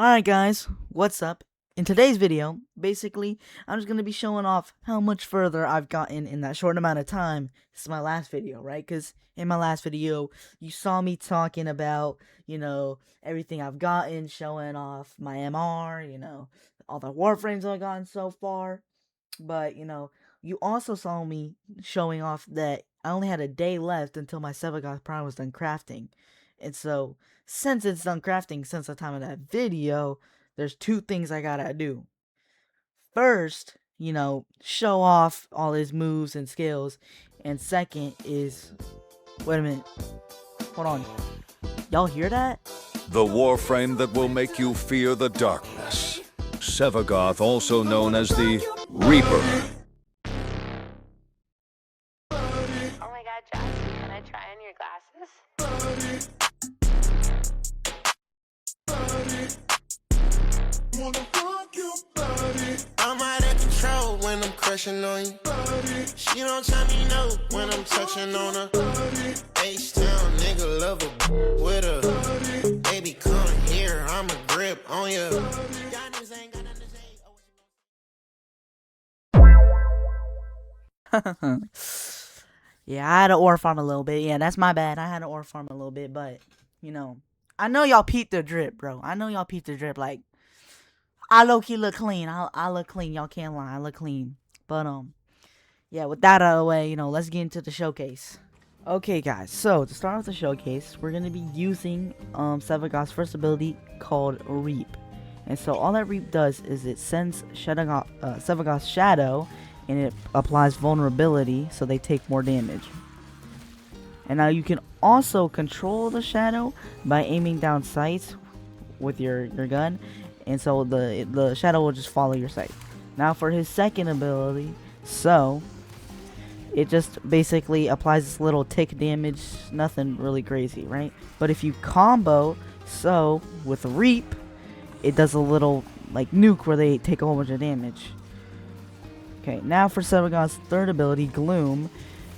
Alright guys, what's up? In today's video, basically, I'm just going to be showing off how much further I've gotten in that short amount of time. This is my last video, right? Because in my last video, you saw me talking about, everything I've gotten, showing off my MR, all the Warframes I've gotten so far. But, you also saw me showing off that I only had a day left until my Sevagoth Prime was done crafting. And so, since it's done crafting since the time of that video, there's two things I gotta do. First, show off all his moves and skills. And second is, wait a minute, hold on. Y'all hear that? The warframe that will make you fear the darkness. Sevagoth, also known as the Reaper. Oh my god, Josh, can I try on your glasses? I'm out of control when I'm crushing on you. She don't tell me no when I'm touching on her. H-Town nigga love a with her. Baby come here, I'm a grip on you. Yeah, I had to ore farm a little bit. Yeah, that's my bad. I had to ore farm a little bit, but, I know y'all peeped the drip, bro. I know y'all peeped the drip. Like, I low-key look clean. I look clean. Y'all can't lie. I look clean. But, yeah, with that out of the way, let's get into the showcase. Okay, guys. So, to start off the showcase, we're going to be using, Sevagoth's first ability called Reap. And so, all that Reap does is it sends Sevagoth's shadow, and it applies vulnerability, so they take more damage. And now you can also control the shadow by aiming down sights with your gun, and so the shadow will just follow your sight. Now for his second ability, so it just basically applies this little tick damage, nothing really crazy, right? But if you combo so with Reap, it does a little like nuke where they take a whole bunch of damage. Okay, now for Sevagoth's third ability, Gloom.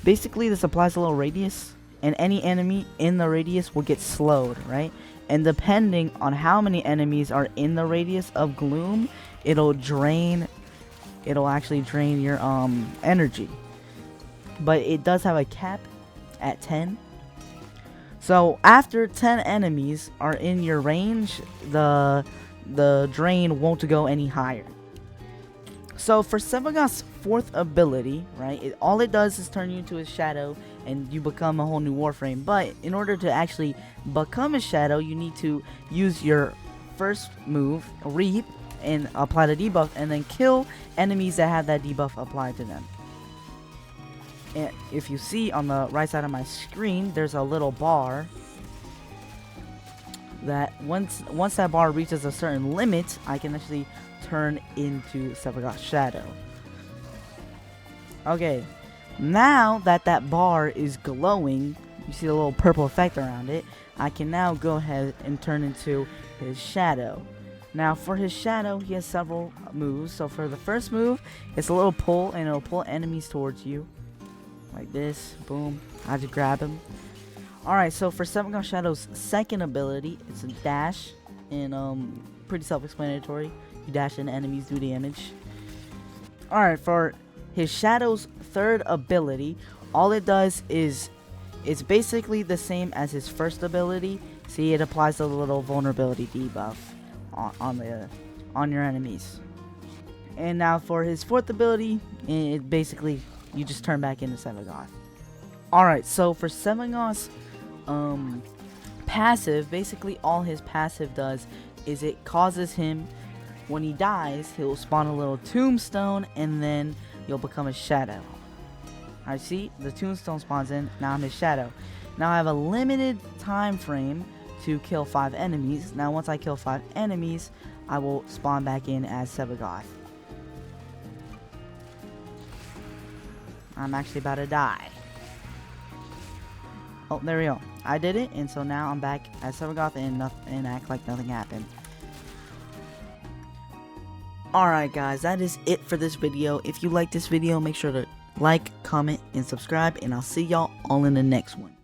Basically, this applies a little radius, and any enemy in the radius will get slowed, right? And depending on how many enemies are in the radius of Gloom, it'll actually drain your energy. But it does have a cap at 10. So after 10 enemies are in your range, the drain won't go any higher. So for Sevagoth's fourth ability, right, all it does is turn you into a shadow and you become a whole new warframe. But in order to actually become a shadow, you need to use your first move, Reap, and apply the debuff, and then kill enemies that have that debuff applied to them. And if you see on the right side of my screen, there's a little bar that once that bar reaches a certain limit, I can actually turn into Sevagoth's shadow. Okay, now that bar is glowing, you see the little purple effect around it, I can now go ahead and turn into his shadow. Now for his shadow, he has several moves. So for the first move, it's a little pull, and it'll pull enemies towards you. Like this, boom, I have to grab him. Alright, so for Sevagoth Shadow's second ability, it's a dash, and pretty self-explanatory. You dash into enemies, do damage. Alright, for his Shadow's third ability, all it does is it's basically the same as his first ability. See, it applies a little vulnerability debuff on your enemies. And now for his fourth ability, it basically you just turn back into Sevagoth. Alright, so for Sevagoth's passive, basically all his passive does is it causes him, when he dies, he'll spawn a little tombstone, and then you'll become a shadow. Alright, see? The tombstone spawns in, now I'm his shadow. Now I have a limited time frame to kill 5 enemies. Now once I kill 5 enemies, I will spawn back in as Sevagoth. I'm actually about to die. Oh, there we go. I did it, and so now I'm back as Sevagoth and act like nothing happened. Alright guys, that is it for this video. If you like this video, make sure to like, comment, and subscribe, and I'll see y'all all in the next one.